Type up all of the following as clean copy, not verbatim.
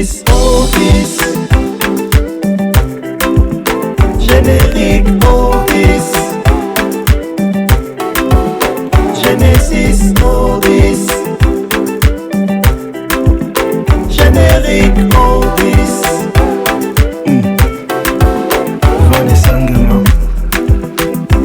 Genesis Otis, générique Otis, Genesis Otis, générique Otis. Vanessa Ngama,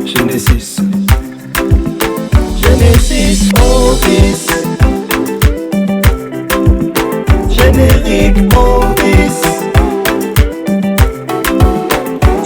Genesis, Genesis Otis, générique Otis,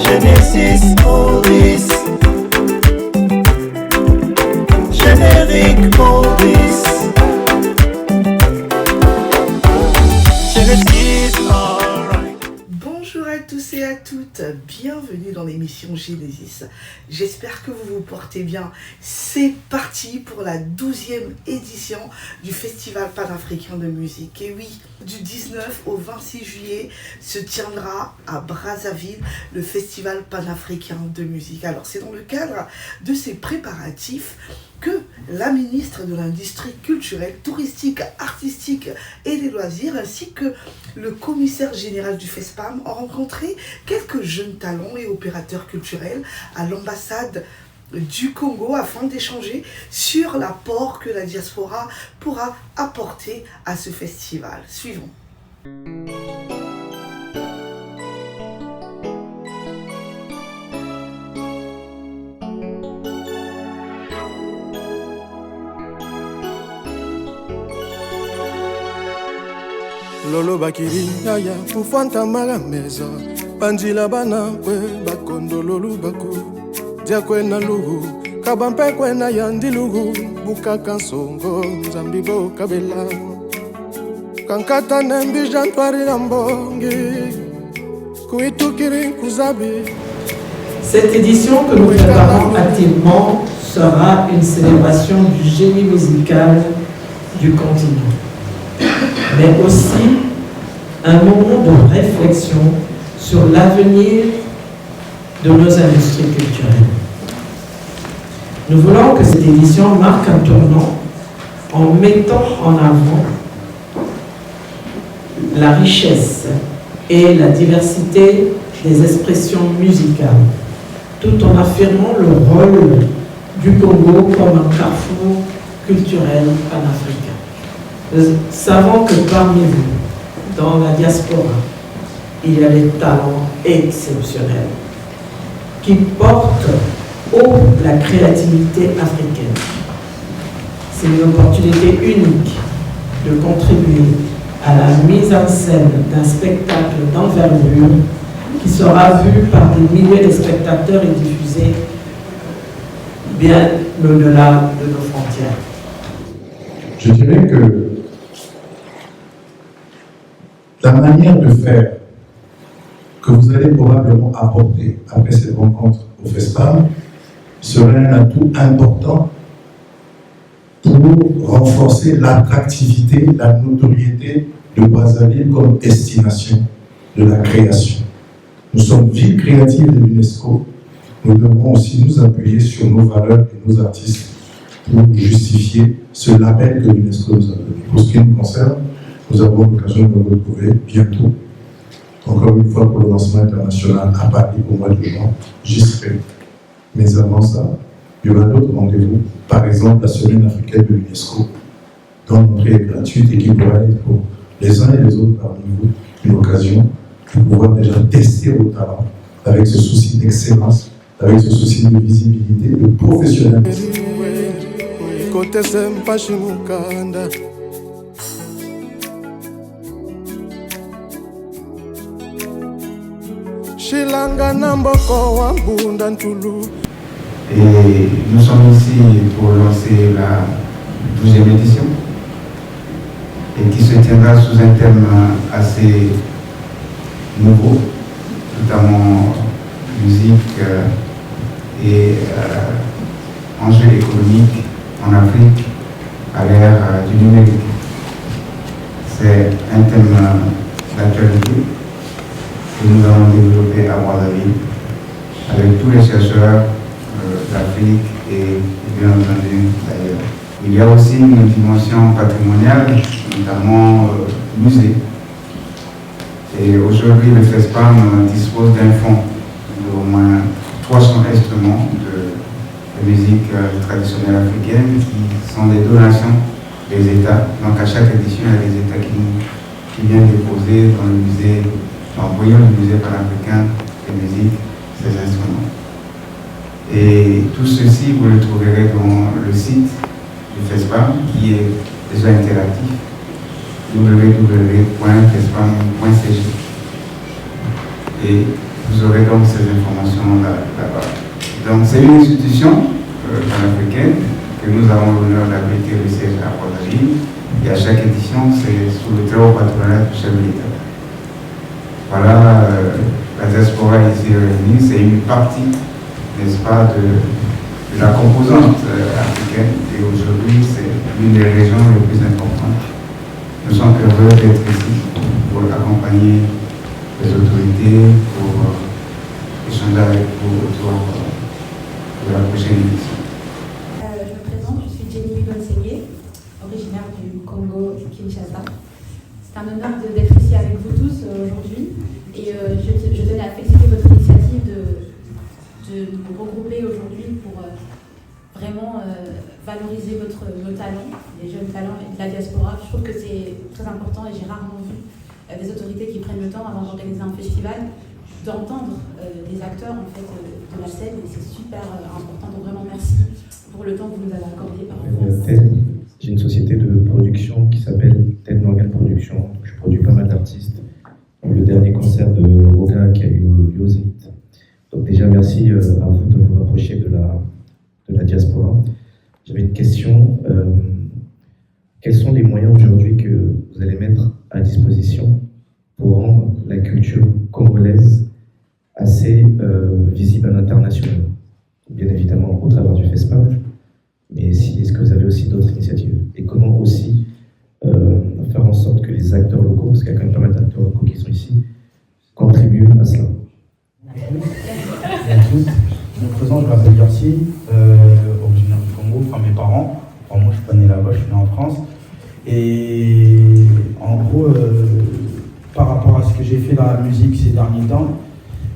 Genesis Otis, générique Otis, Genesis, alright. Bonjour à tous et à toutes, bienvenue dans l'émission Genesis. J'espère que vous vous portez bien. C'est parti pour la 12e édition du Festival panafricain de musique. Et oui, du 19 au 26 juillet se tiendra à Brazzaville le Festival panafricain de musique. Alors c'est dans le cadre de ces préparatifs que la ministre de l'Industrie culturelle, touristique, artistique et des loisirs, ainsi que le commissaire général du FESPAM ont rencontré quelques jeunes talents et opérateurs culturels à l'ambassade du Congo afin d'échanger sur l'apport que la diaspora pourra apporter à ce festival. Suivons. Lolo bakiri yaya kufanta mara meza Panjila bana kwe bakondo lolu baku Dia kwe na lugu kabampe kwe na yandi lugu Buka kansongo zambibo kabela Kankata nembi jantwari rambongi Kuitukiri kuzabi. Cette édition que nous préparons activement sera une célébration du génie musical du continent, mais aussi un moment de réflexion sur l'avenir de nos industries culturelles. Nous voulons que cette édition marque un tournant en mettant en avant la richesse et la diversité des expressions musicales, tout en affirmant le rôle du Congo comme un carrefour culturel panafricain. Nous savons que parmi vous, dans la diaspora, il y a des talents exceptionnels qui portent haut la créativité africaine. C'est une opportunité unique de contribuer à la mise en scène d'un spectacle d'envergure qui sera vu par des milliers de spectateurs et diffusé bien au-delà de nos frontières. Je dirais que la manière de faire que vous allez probablement apporter après cette rencontre au FESPAM serait un atout important pour renforcer l'attractivité, la notoriété de Brazzaville comme destination de la création. Nous sommes ville créative de l'UNESCO. Nous devrons aussi nous appuyer sur nos valeurs et nos artistes pour justifier ce label que l'UNESCO nous a donné. Pour ce qui nous concerne, nous avons l'occasion de nous retrouver bientôt, encore une fois pour le lancement international à Paris au mois de juin. J'y serai. Mais avant ça, il y aura d'autres rendez-vous, par exemple la Semaine africaine de l'UNESCO, dont l'entrée est gratuite et qui pourra être pour les uns et les autres parmi vous une occasion de pouvoir déjà tester vos talents avec ce souci d'excellence, avec ce souci de visibilité, de professionnalisme. Et nous sommes ici pour lancer la 12e édition et qui se tiendra sous un thème assez nouveau, notamment musique et enjeux économiques en Afrique à l'ère du numérique. C'est un thème d'actualité que nous allons développer à Brazzaville avec tous les chercheurs d'Afrique et bien entendu d'ailleurs. Il y a aussi une dimension patrimoniale, notamment musée. Et aujourd'hui, le FESPAM dispose d'un fonds d'au moins 300 instruments de musique traditionnelle africaine qui sont des donations des États. Donc à chaque édition, il y a des États qui viennent déposer dans le musée, envoyant le musée panafricain de musique ces instruments. Et tout ceci, vous le trouverez dans le site du FESPAM qui est déjà interactif, www.fespam.cg. Et vous aurez donc ces informations là-bas. Donc c'est une institution panafricaine que nous avons l'honneur d'abriter le siège à Brazzaville. Et à chaque édition, c'est sous le très haut patronat du chef de l'État. Voilà, la diaspora ici réunie, c'est une partie, n'est-ce pas, de la composante africaine. Et aujourd'hui, c'est l'une des régions les plus importantes. Nous sommes heureux d'être ici pour accompagner les autorités, pour échanger avec vous autour de la prochaine édition. Je me présente, je suis Jenny Bidonsegui, originaire du Congo, Kinshasa. C'est un honneur d'être ici avec vous tous aujourd'hui et je tenais à féliciter votre initiative de nous regrouper aujourd'hui pour vraiment valoriser nos talents, les jeunes talents et de la diaspora. Je trouve que c'est très important et j'ai rarement vu des autorités qui prennent le temps avant d'organiser un festival d'entendre les acteurs en fait, de la scène et c'est super important. Donc vraiment merci pour le temps que vous nous avez accordé par rapport à ça. J'ai une société de production qui s'appelle Ted Morgan Production. Je produis pas mal d'artistes. Le dernier concert de Roga qui a eu lieu au Zénith. Donc déjà merci à vous de vous rapprocher de la diaspora. J'avais une question. Quels sont les moyens aujourd'hui que vous allez mettre à disposition pour rendre la culture congolaise assez visible à l'international? Bien évidemment au travers du FESPAM, mais est-ce que vous avez aussi d'autres initiatives? Et comment aussi faire en sorte que les acteurs locaux, parce qu'il y a quand même pas mal d'acteurs locaux qui sont ici, contribuent à cela? Bonjour à tous. Je me présente, je m'appelle Yorsi, originaire du Congo, enfin mes parents. Enfin, moi je suis pas né là-bas, je suis né en France. Et en gros, par rapport à ce que j'ai fait dans la musique ces derniers temps,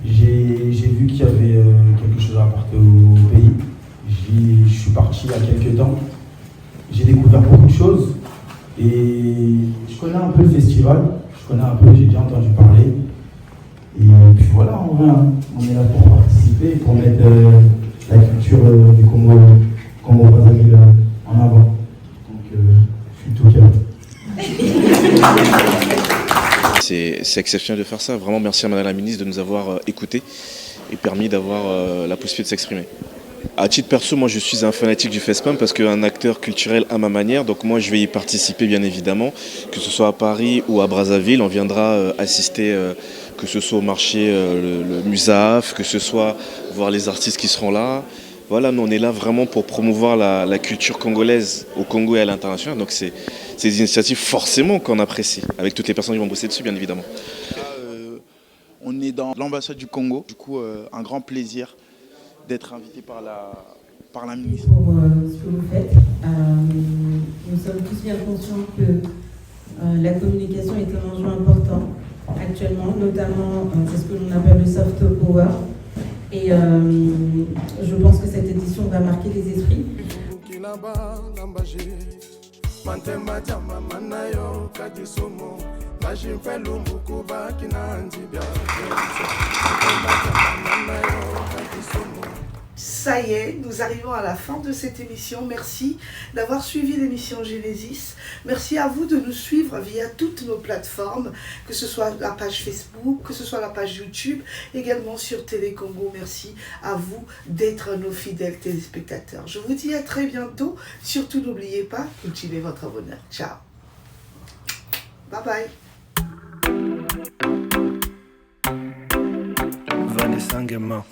j'ai vu qu'il y avait quelque chose à apporter au pays. Je suis parti il y a quelques temps. J'ai découvert beaucoup de choses. Et je connais un peu le festival, j'ai déjà entendu parler. Et puis voilà, en vrai, on est là pour participer, pour mettre la culture du Congo-Brazzaville en avant. Donc je suis tout cœur. C'est exceptionnel de faire ça. Vraiment merci à Madame la Ministre de nous avoir écoutés et permis d'avoir la possibilité de s'exprimer. À titre perso, moi je suis un fanatique du FESPAM parce qu'un acteur culturel à ma manière, donc moi je vais y participer bien évidemment, que ce soit à Paris ou à Brazzaville, on viendra assister, que ce soit au marché, le Musaf, que ce soit voir les artistes qui seront là. Voilà, nous on est là vraiment pour promouvoir la culture congolaise au Congo et à l'international, donc c'est des initiatives forcément qu'on apprécie, avec toutes les personnes qui vont bosser dessus bien évidemment. On est dans l'ambassade du Congo, du coup un grand plaisir d'être invité par la ministre. Pour ce que vous faites, nous sommes tous bien conscients que la communication est un enjeu important actuellement, notamment c'est ce que l'on appelle le soft power. Et je pense que cette édition va marquer les esprits. Ça y est, nous arrivons à la fin de cette émission. Merci d'avoir suivi l'émission Genesis. Merci à vous de nous suivre via toutes nos plateformes, que ce soit la page Facebook, que ce soit la page YouTube, également sur Télé Congo. Merci à vous d'être nos fidèles téléspectateurs. Je vous dis à très bientôt. Surtout, n'oubliez pas, cultivez votre bonheur. Ciao. Bye bye. Vanessa Nguema.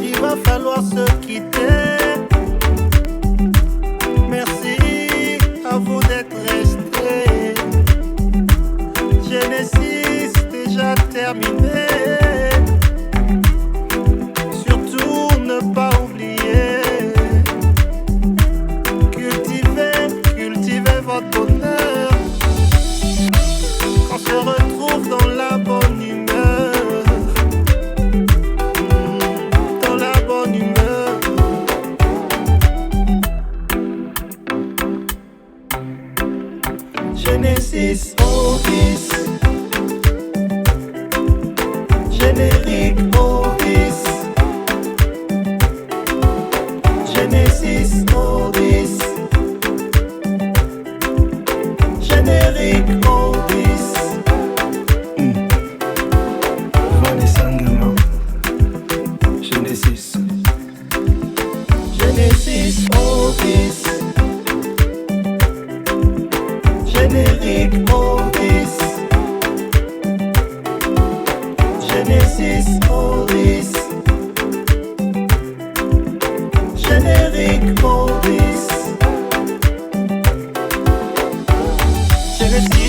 Il va falloir se quitter. Merci à vous d'être restés. Genesis déjà terminé. Surtout ne pas oublier. Cultivez votre bonheur. On se retrouve dans Genesis Otis. Générique Otis. Genesis Otis. Générique Otis. Vanessa Nguema. Genesis. Genesis Otis. Générique Otis. Genesis Otis. Générique Otis. Genesis